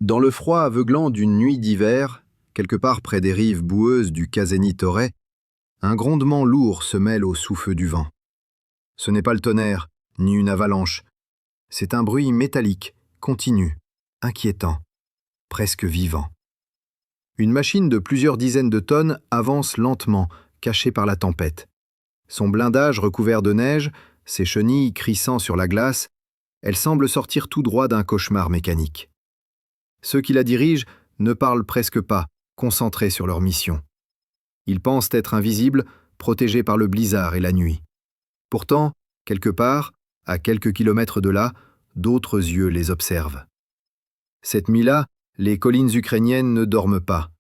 Dans le froid aveuglant d'une nuit d'hiver, quelque part près des rives boueuses du Caseni-Torre, un grondement lourd se mêle au souffle du vent. Ce n'est pas le tonnerre, ni une avalanche. C'est un bruit métallique, continu, inquiétant, presque vivant. Une machine de plusieurs dizaines de tonnes avance lentement, cachée par la tempête. Son blindage recouvert de neige, ses chenilles crissant sur la glace, elle semble sortir tout droit d'un cauchemar mécanique. Ceux qui la dirigent ne parlent presque pas, concentrés sur leur mission. Ils pensent être invisibles, protégés par le blizzard et la nuit. Pourtant, quelque part, à quelques kilomètres de là, d'autres yeux les observent. Cette nuit-là, les collines ukrainiennes ne dorment pas.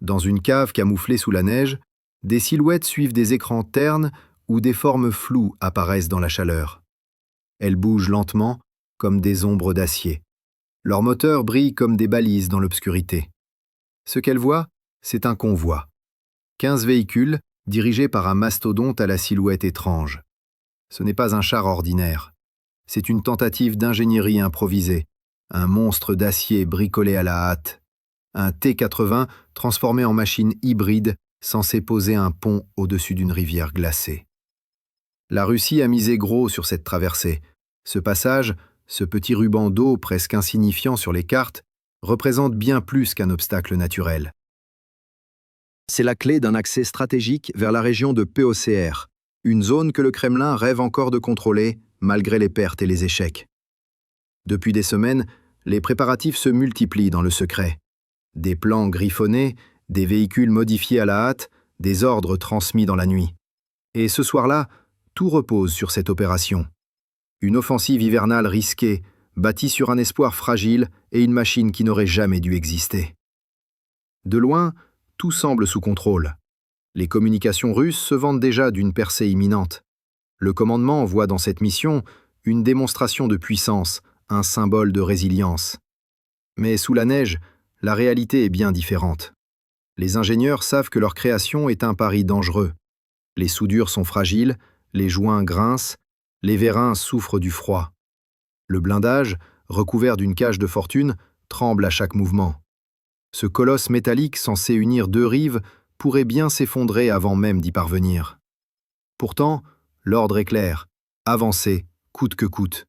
Dans une cave camouflée sous la neige, des silhouettes suivent des écrans ternes où des formes floues apparaissent dans la chaleur. Elles bougent lentement, comme des ombres d'acier. Leurs moteurs brillent comme des balises dans l'obscurité. Ce qu'elles voient, c'est un convoi. 15 véhicules, dirigés par un mastodonte à la silhouette étrange. Ce n'est pas un char ordinaire. C'est une tentative d'ingénierie improvisée, un monstre d'acier bricolé à la hâte, un T-80 transformé en machine hybride censée poser un pont au-dessus d'une rivière glacée. La Russie a misé gros sur cette traversée. Ce passage, ce petit ruban d'eau presque insignifiant sur les cartes, représente bien plus qu'un obstacle naturel. C'est la clé d'un accès stratégique vers la région de POCR, une zone que le Kremlin rêve encore de contrôler, malgré les pertes et les échecs. Depuis des semaines, les préparatifs se multiplient dans le secret. Des plans griffonnés, des véhicules modifiés à la hâte, des ordres transmis dans la nuit. Et ce soir-là, tout repose sur cette opération. Une offensive hivernale risquée, bâtie sur un espoir fragile et une machine qui n'aurait jamais dû exister. De loin, tout semble sous contrôle. Les communications russes se vantent déjà d'une percée imminente. Le commandement voit dans cette mission une démonstration de puissance, un symbole de résilience. Mais sous la neige, la réalité est bien différente. Les ingénieurs savent que leur création est un pari dangereux. Les soudures sont fragiles, les joints grincent, les vérins souffrent du froid. Le blindage, recouvert d'une cage de fortune, tremble à chaque mouvement. Ce colosse métallique censé unir deux rives pourrait bien s'effondrer avant même d'y parvenir. Pourtant, l'ordre est clair, avancer, coûte que coûte.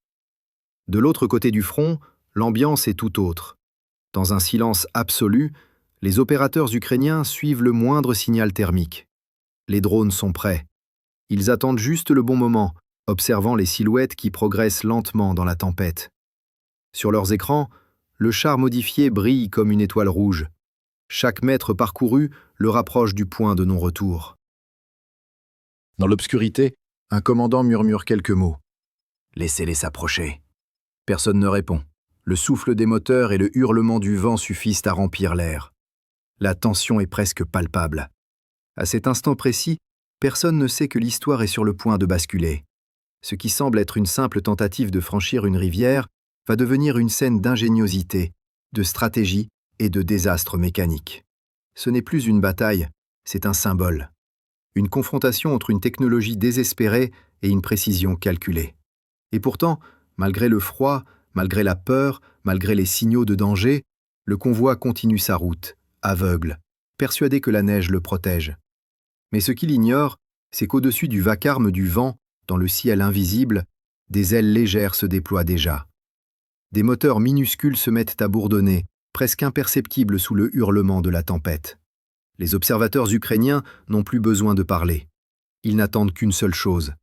De l'autre côté du front, l'ambiance est tout autre. Dans un silence absolu, les opérateurs ukrainiens suivent le moindre signal thermique. Les drones sont prêts. Ils attendent juste le bon moment, observant les silhouettes qui progressent lentement dans la tempête. Sur leurs écrans, le char modifié brille comme une étoile rouge. Chaque mètre parcouru le rapproche du point de non-retour. Dans l'obscurité, un commandant murmure quelques mots. « Laissez-les s'approcher ». Personne ne répond. Le souffle des moteurs et le hurlement du vent suffisent à remplir l'air. La tension est presque palpable. À cet instant précis, personne ne sait que l'histoire est sur le point de basculer. Ce qui semble être une simple tentative de franchir une rivière va devenir une scène d'ingéniosité, de stratégie et de désastre mécanique. Ce n'est plus une bataille, c'est un symbole. Une confrontation entre une technologie désespérée et une précision calculée. Et pourtant, malgré le froid, malgré la peur, malgré les signaux de danger, le convoi continue sa route, aveugle, persuadé que la neige le protège. Mais ce qu'il ignore, c'est qu'au-dessus du vacarme du vent, dans le ciel invisible, des ailes légères se déploient déjà. Des moteurs minuscules se mettent à bourdonner, presque imperceptibles sous le hurlement de la tempête. Les observateurs ukrainiens n'ont plus besoin de parler. Ils n'attendent qu'une seule chose,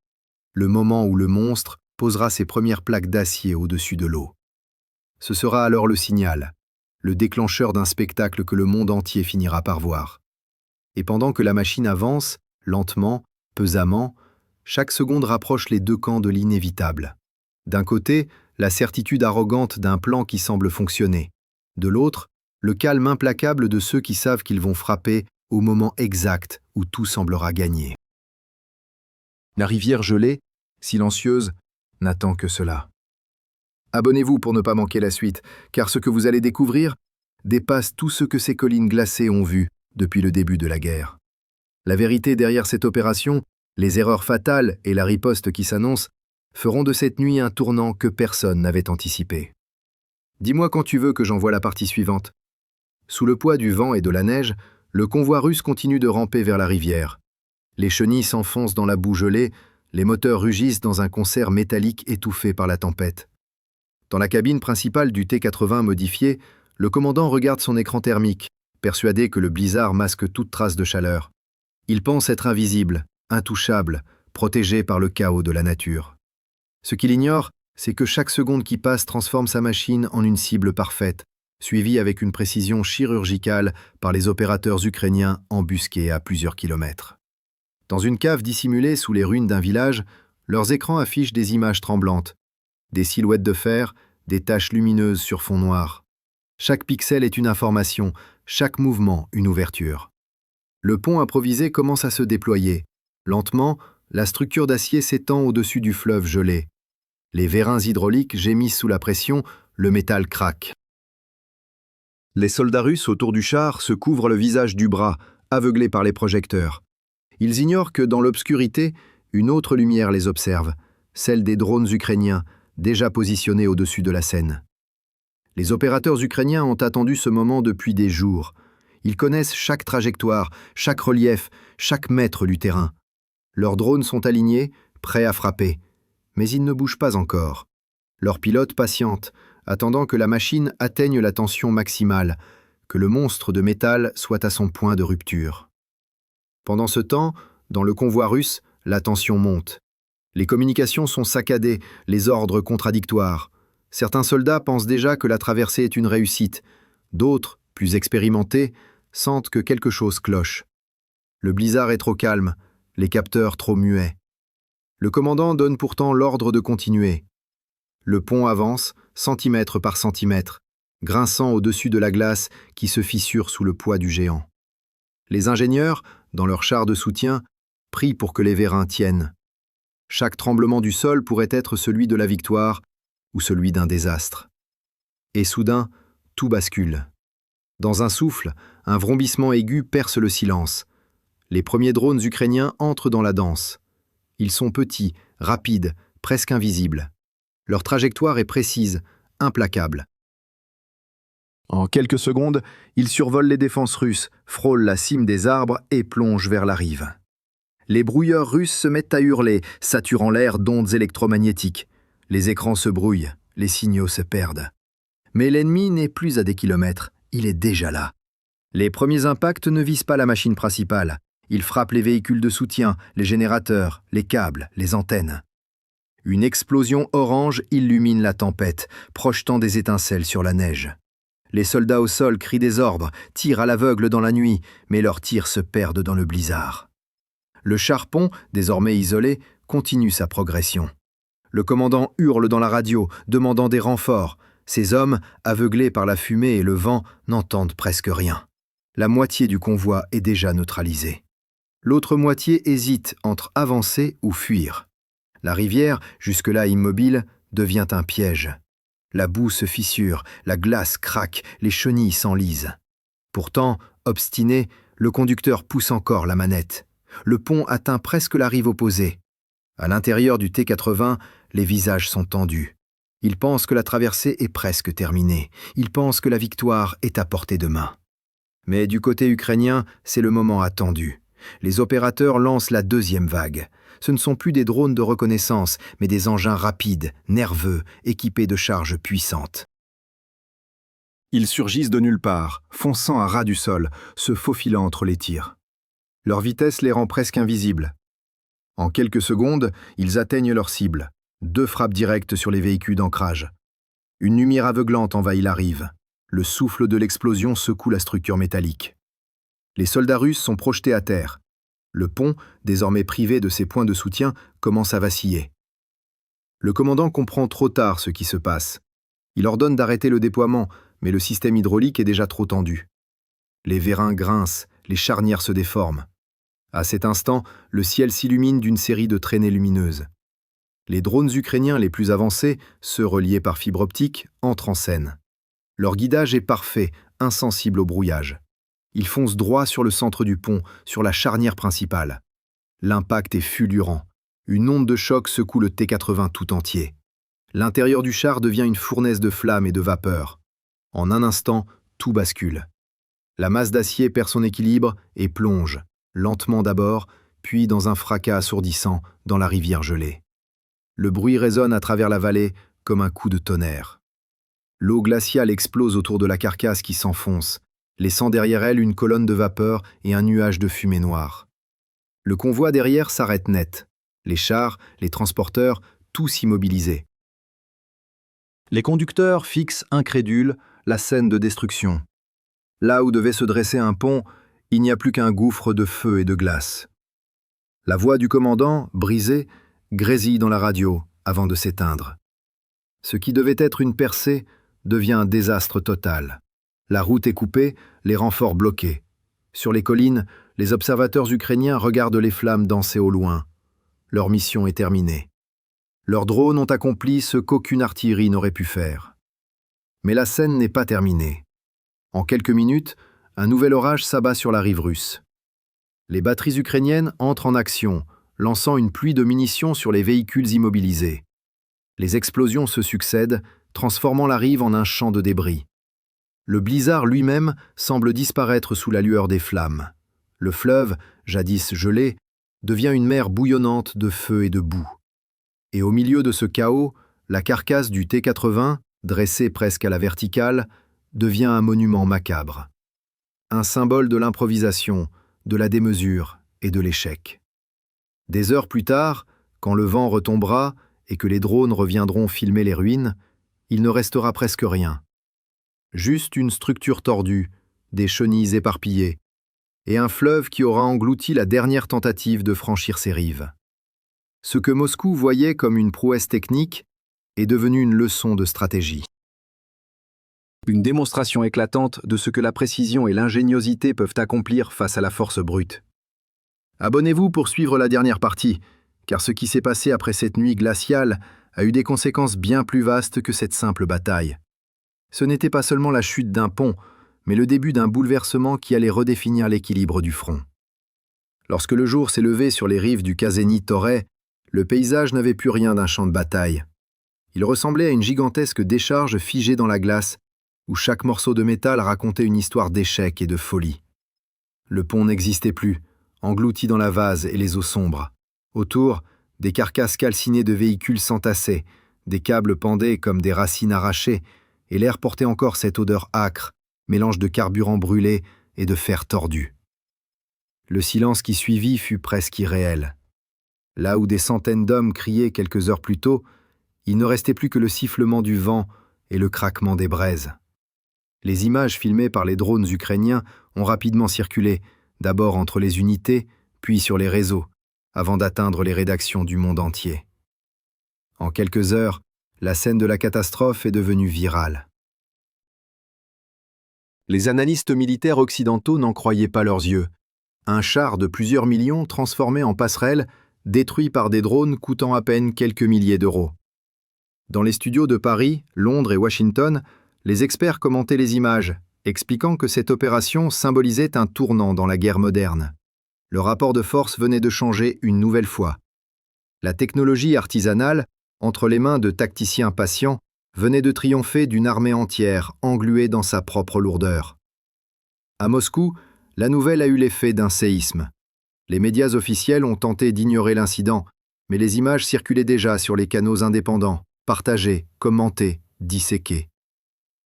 le moment où le monstre posera ses premières plaques d'acier au-dessus de l'eau. Ce sera alors le signal, le déclencheur d'un spectacle que le monde entier finira par voir. Et pendant que la machine avance, lentement, pesamment, chaque seconde rapproche les deux camps de l'inévitable. D'un côté, la certitude arrogante d'un plan qui semble fonctionner. De l'autre, le calme implacable de ceux qui savent qu'ils vont frapper au moment exact où tout semblera gagné. La rivière gelée, silencieuse, n'attend que cela. Abonnez-vous pour ne pas manquer la suite, car ce que vous allez découvrir dépasse tout ce que ces collines glacées ont vu depuis le début de la guerre. La vérité derrière cette opération, les erreurs fatales et la riposte qui s'annonce feront de cette nuit un tournant que personne n'avait anticipé. Dis-moi quand tu veux que j'envoie la partie suivante. Sous le poids du vent et de la neige, le convoi russe continue de ramper vers la rivière. Les chenilles s'enfoncent dans la boue gelée, les moteurs rugissent dans un concert métallique étouffé par la tempête. Dans la cabine principale du T-80 modifié, le commandant regarde son écran thermique, persuadé que le blizzard masque toute trace de chaleur. Il pense être invisible, intouchable, protégé par le chaos de la nature. Ce qu'il ignore, c'est que chaque seconde qui passe transforme sa machine en une cible parfaite, suivie avec une précision chirurgicale par les opérateurs ukrainiens embusqués à plusieurs kilomètres. Dans une cave dissimulée sous les ruines d'un village, leurs écrans affichent des images tremblantes, des silhouettes de fer, des taches lumineuses sur fond noir. Chaque pixel est une information, chaque mouvement une ouverture. Le pont improvisé commence à se déployer. Lentement, la structure d'acier s'étend au-dessus du fleuve gelé. Les vérins hydrauliques gémissent sous la pression, le métal craque. Les soldats russes autour du char se couvrent le visage du bras, aveuglés par les projecteurs. Ils ignorent que, dans l'obscurité, une autre lumière les observe, celle des drones ukrainiens, déjà positionnés au-dessus de la scène. Les opérateurs ukrainiens ont attendu ce moment depuis des jours. Ils connaissent chaque trajectoire, chaque relief, chaque mètre du terrain. Leurs drones sont alignés, prêts à frapper. Mais ils ne bougent pas encore. Leurs pilotes patientent, attendant que la machine atteigne la tension maximale, que le monstre de métal soit à son point de rupture. Pendant ce temps, dans le convoi russe, la tension monte. Les communications sont saccadées, les ordres contradictoires. Certains soldats pensent déjà que la traversée est une réussite. D'autres, plus expérimentés, sentent que quelque chose cloche. Le blizzard est trop calme, les capteurs trop muets. Le commandant donne pourtant l'ordre de continuer. Le pont avance, centimètre par centimètre, grinçant au-dessus de la glace qui se fissure sous le poids du géant. Les ingénieurs, dans leurs chars de soutien, prient pour que les vérins tiennent. Chaque tremblement du sol pourrait être celui de la victoire ou celui d'un désastre. Et soudain, tout bascule. Dans un souffle, un vrombissement aigu perce le silence. Les premiers drones ukrainiens entrent dans la danse. Ils sont petits, rapides, presque invisibles. Leur trajectoire est précise, implacable. En quelques secondes, ils survolent les défenses russes, frôlent la cime des arbres et plongent vers la rive. Les brouilleurs russes se mettent à hurler, saturant l'air d'ondes électromagnétiques. Les écrans se brouillent, les signaux se perdent. Mais l'ennemi n'est plus à des kilomètres, il est déjà là. Les premiers impacts ne visent pas la machine principale. Ils frappent les véhicules de soutien, les générateurs, les câbles, les antennes. Une explosion orange illumine la tempête, projetant des étincelles sur la neige. Les soldats au sol crient des ordres, tirent à l'aveugle dans la nuit, mais leurs tirs se perdent dans le blizzard. Le char-pont, désormais isolé, continue sa progression. Le commandant hurle dans la radio, demandant des renforts. Ces hommes, aveuglés par la fumée et le vent, n'entendent presque rien. La moitié du convoi est déjà neutralisée. L'autre moitié hésite entre avancer ou fuir. La rivière, jusque-là immobile, devient un piège. La boue se fissure, la glace craque, les chenilles s'enlisent. Pourtant, obstiné, le conducteur pousse encore la manette. Le pont atteint presque la rive opposée. À l'intérieur du T-80, les visages sont tendus. Ils pensent que la traversée est presque terminée. Ils pensent que la victoire est à portée de main. Mais du côté ukrainien, c'est le moment attendu. Les opérateurs lancent la deuxième vague. Ce ne sont plus des drones de reconnaissance, mais des engins rapides, nerveux, équipés de charges puissantes. Ils surgissent de nulle part, fonçant à ras du sol, se faufilant entre les tirs. Leur vitesse les rend presque invisibles. En quelques secondes, ils atteignent leur cible. 2 frappes directes sur les véhicules d'ancrage. Une lumière aveuglante envahit la rive. Le souffle de l'explosion secoue la structure métallique. Les soldats russes sont projetés à terre. Le pont, désormais privé de ses points de soutien, commence à vaciller. Le commandant comprend trop tard ce qui se passe. Il ordonne d'arrêter le déploiement, mais le système hydraulique est déjà trop tendu. Les vérins grincent, les charnières se déforment. À cet instant, le ciel s'illumine d'une série de traînées lumineuses. Les drones ukrainiens les plus avancés, ceux reliés par fibre optique, entrent en scène. Leur guidage est parfait, insensible au brouillage. Ils foncent droit sur le centre du pont, sur la charnière principale. L'impact est fulgurant. Une onde de choc secoue le T-80 tout entier. L'intérieur du char devient une fournaise de flammes et de vapeur. En un instant, tout bascule. La masse d'acier perd son équilibre et plonge, lentement d'abord, puis dans un fracas assourdissant dans la rivière gelée. Le bruit résonne à travers la vallée comme un coup de tonnerre. L'eau glaciale explose autour de la carcasse qui s'enfonce, laissant derrière elle une colonne de vapeur et un nuage de fumée noire. Le convoi derrière s'arrête net. Les chars, les transporteurs, tous immobilisés. Les conducteurs fixent incrédules la scène de destruction. Là où devait se dresser un pont, il n'y a plus qu'un gouffre de feu et de glace. La voix du commandant, brisée, grésille dans la radio avant de s'éteindre. Ce qui devait être une percée devient un désastre total. La route est coupée, les renforts bloqués. Sur les collines, les observateurs ukrainiens regardent les flammes danser au loin. Leur mission est terminée. Leurs drones ont accompli ce qu'aucune artillerie n'aurait pu faire. Mais la scène n'est pas terminée. En quelques minutes, un nouvel orage s'abat sur la rive russe. Les batteries ukrainiennes entrent en action, lançant une pluie de munitions sur les véhicules immobilisés. Les explosions se succèdent, transformant la rive en un champ de débris. Le blizzard lui-même semble disparaître sous la lueur des flammes. Le fleuve, jadis gelé, devient une mer bouillonnante de feu et de boue. Et au milieu de ce chaos, la carcasse du T-80, dressée presque à la verticale, devient un monument macabre. Un symbole de l'improvisation, de la démesure et de l'échec. Des heures plus tard, quand le vent retombera et que les drones reviendront filmer les ruines, il ne restera presque rien. Juste une structure tordue, des chenilles éparpillées, et un fleuve qui aura englouti la dernière tentative de franchir ses rives. Ce que Moscou voyait comme une prouesse technique est devenu une leçon de stratégie. Une démonstration éclatante de ce que la précision et l'ingéniosité peuvent accomplir face à la force brute. Abonnez-vous pour suivre la dernière partie, car ce qui s'est passé après cette nuit glaciale a eu des conséquences bien plus vastes que cette simple bataille. Ce n'était pas seulement la chute d'un pont, mais le début d'un bouleversement qui allait redéfinir l'équilibre du front. Lorsque le jour s'est levé sur les rives du Kazeni Toré, le paysage n'avait plus rien d'un champ de bataille. Il ressemblait à une gigantesque décharge figée dans la glace, où chaque morceau de métal racontait une histoire d'échec et de folie. Le pont n'existait plus, englouti dans la vase et les eaux sombres. Autour, des carcasses calcinées de véhicules s'entassaient, des câbles pendaient comme des racines arrachées, et l'air portait encore cette odeur âcre, mélange de carburant brûlé et de fer tordu. Le silence qui suivit fut presque irréel. Là où des centaines d'hommes criaient quelques heures plus tôt, il ne restait plus que le sifflement du vent et le craquement des braises. Les images filmées par les drones ukrainiens ont rapidement circulé, d'abord entre les unités, puis sur les réseaux, avant d'atteindre les rédactions du monde entier. En quelques heures, la scène de la catastrophe est devenue virale. Les analystes militaires occidentaux n'en croyaient pas leurs yeux. Un char de plusieurs millions transformé en passerelle, détruit par des drones coûtant à peine quelques milliers d'euros. Dans les studios de Paris, Londres et Washington, les experts commentaient les images, expliquant que cette opération symbolisait un tournant dans la guerre moderne. Le rapport de force venait de changer une nouvelle fois. La technologie artisanale, entre les mains de tacticiens patients, venait de triompher d'une armée entière engluée dans sa propre lourdeur. À Moscou, la nouvelle a eu l'effet d'un séisme. Les médias officiels ont tenté d'ignorer l'incident, mais les images circulaient déjà sur les canaux indépendants, partagées, commentées, disséquées.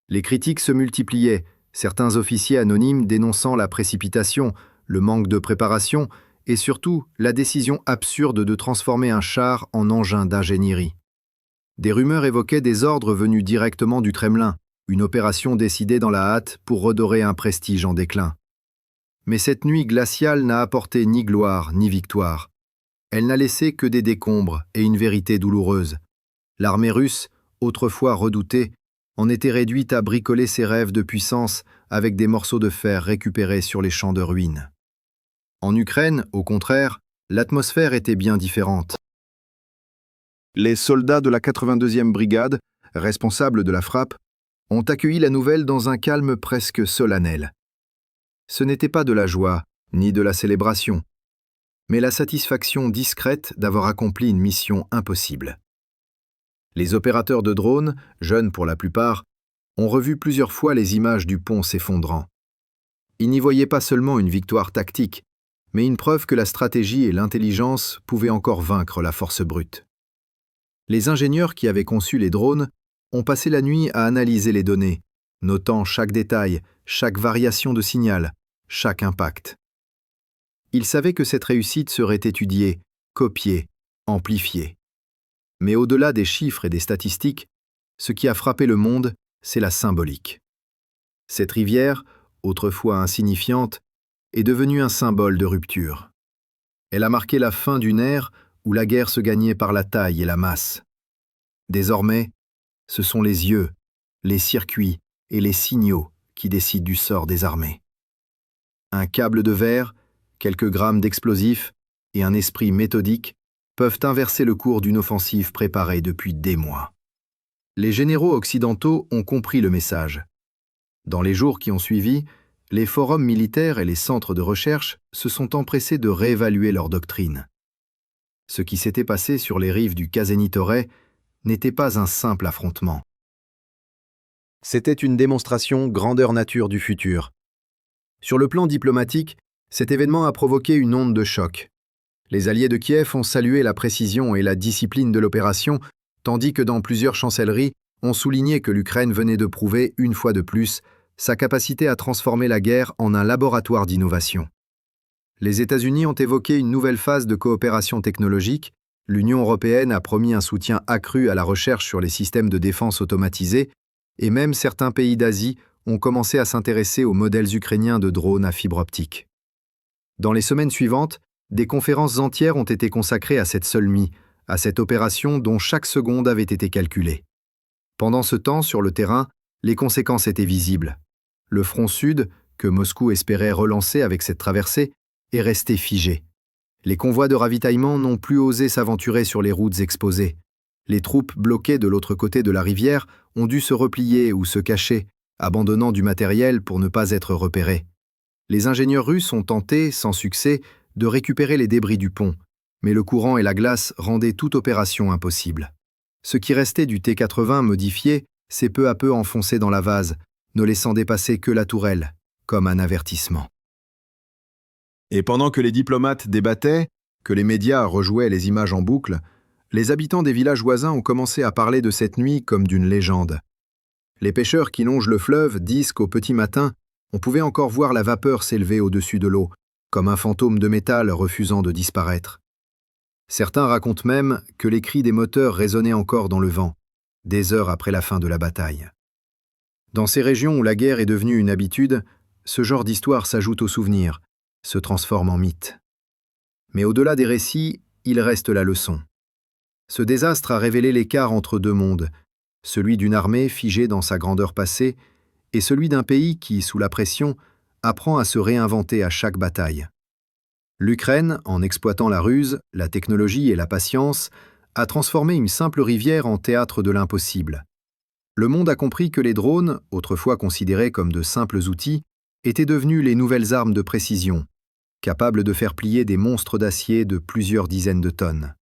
Les critiques se multipliaient, certains officiers anonymes dénonçant la précipitation, le manque de préparation et surtout la décision absurde de transformer un char en engin d'ingénierie. Des rumeurs évoquaient des ordres venus directement du Kremlin, une opération décidée dans la hâte pour redorer un prestige en déclin. Mais cette nuit glaciale n'a apporté ni gloire ni victoire. Elle n'a laissé que des décombres et une vérité douloureuse. L'armée russe, autrefois redoutée, en était réduite à bricoler ses rêves de puissance avec des morceaux de fer récupérés sur les champs de ruines. En Ukraine, au contraire, l'atmosphère était bien différente. Les soldats de la 82e brigade, responsables de la frappe, ont accueilli la nouvelle dans un calme presque solennel. Ce n'était pas de la joie, ni de la célébration, mais la satisfaction discrète d'avoir accompli une mission impossible. Les opérateurs de drones, jeunes pour la plupart, ont revu plusieurs fois les images du pont s'effondrant. Ils n'y voyaient pas seulement une victoire tactique, mais une preuve que la stratégie et l'intelligence pouvaient encore vaincre la force brute. Les ingénieurs qui avaient conçu les drones ont passé la nuit à analyser les données, notant chaque détail, chaque variation de signal, chaque impact. Ils savaient que cette réussite serait étudiée, copiée, amplifiée. Mais au-delà des chiffres et des statistiques, ce qui a frappé le monde, c'est la symbolique. Cette rivière, autrefois insignifiante, est devenue un symbole de rupture. Elle a marqué la fin d'une ère où la guerre se gagnait par la taille et la masse. Désormais, ce sont les yeux, les circuits et les signaux qui décident du sort des armées. Un câble de verre, quelques grammes d'explosifs et un esprit méthodique peuvent inverser le cours d'une offensive préparée depuis des mois. Les généraux occidentaux ont compris le message. Dans les jours qui ont suivi, les forums militaires et les centres de recherche se sont empressés de réévaluer leur doctrine. Ce qui s'était passé sur les rives du Kazeni-Toré n'était pas un simple affrontement. C'était une démonstration grandeur nature du futur. Sur le plan diplomatique, cet événement a provoqué une onde de choc. Les alliés de Kiev ont salué la précision et la discipline de l'opération, tandis que dans plusieurs chancelleries, on soulignait que l'Ukraine venait de prouver, une fois de plus, sa capacité à transformer la guerre en un laboratoire d'innovation. Les États-Unis ont évoqué une nouvelle phase de coopération technologique, l'Union européenne a promis un soutien accru à la recherche sur les systèmes de défense automatisés, et même certains pays d'Asie ont commencé à s'intéresser aux modèles ukrainiens de drones à fibre optique. Dans les semaines suivantes, des conférences entières ont été consacrées à cette seule nuit, à cette opération dont chaque seconde avait été calculée. Pendant ce temps, sur le terrain, les conséquences étaient visibles. Le front sud, que Moscou espérait relancer avec cette traversée, est resté figé. Les convois de ravitaillement n'ont plus osé s'aventurer sur les routes exposées. Les troupes bloquées de l'autre côté de la rivière ont dû se replier ou se cacher, abandonnant du matériel pour ne pas être repérés. Les ingénieurs russes ont tenté, sans succès, de récupérer les débris du pont, mais le courant et la glace rendaient toute opération impossible. Ce qui restait du T-80 modifié s'est peu à peu enfoncé dans la vase, ne laissant dépasser que la tourelle, comme un avertissement. Et pendant que les diplomates débattaient, que les médias rejouaient les images en boucle, les habitants des villages voisins ont commencé à parler de cette nuit comme d'une légende. Les pêcheurs qui longent le fleuve disent qu'au petit matin, on pouvait encore voir la vapeur s'élever au-dessus de l'eau, comme un fantôme de métal refusant de disparaître. Certains racontent même que les cris des moteurs résonnaient encore dans le vent, des heures après la fin de la bataille. Dans ces régions où la guerre est devenue une habitude, ce genre d'histoire s'ajoute aux souvenirs, se transforme en mythe. Mais au-delà des récits, il reste la leçon. Ce désastre a révélé l'écart entre deux mondes, celui d'une armée figée dans sa grandeur passée et celui d'un pays qui, sous la pression, apprend à se réinventer à chaque bataille. L'Ukraine, en exploitant la ruse, la technologie et la patience, a transformé une simple rivière en théâtre de l'impossible. Le monde a compris que les drones, autrefois considérés comme de simples outils, étaient devenus les nouvelles armes de précision, capables de faire plier des monstres d'acier de plusieurs dizaines de tonnes.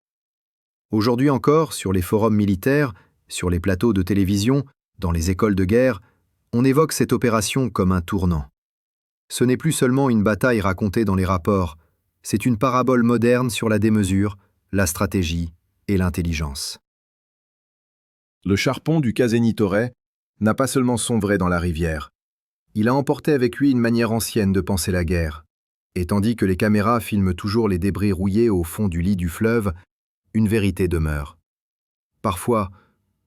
Aujourd'hui encore, sur les forums militaires, sur les plateaux de télévision, dans les écoles de guerre, on évoque cette opération comme un tournant. Ce n'est plus seulement une bataille racontée dans les rapports, c'est une parabole moderne sur la démesure, la stratégie et l'intelligence. Le charbon du Kazeni-Toré n'a pas seulement sombré dans la rivière. Il a emporté avec lui une manière ancienne de penser la guerre. Et tandis que les caméras filment toujours les débris rouillés au fond du lit du fleuve, une vérité demeure. Parfois,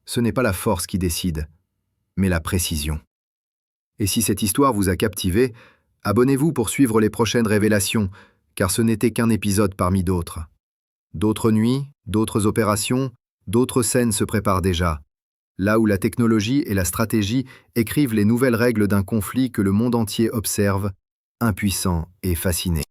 ce n'est pas la force qui décide, mais la précision. Et si cette histoire vous a captivé, abonnez-vous pour suivre les prochaines révélations, car ce n'était qu'un épisode parmi d'autres. D'autres nuits, d'autres opérations, d'autres scènes se préparent déjà, là où la technologie et la stratégie écrivent les nouvelles règles d'un conflit que le monde entier observe, impuissant et fasciné.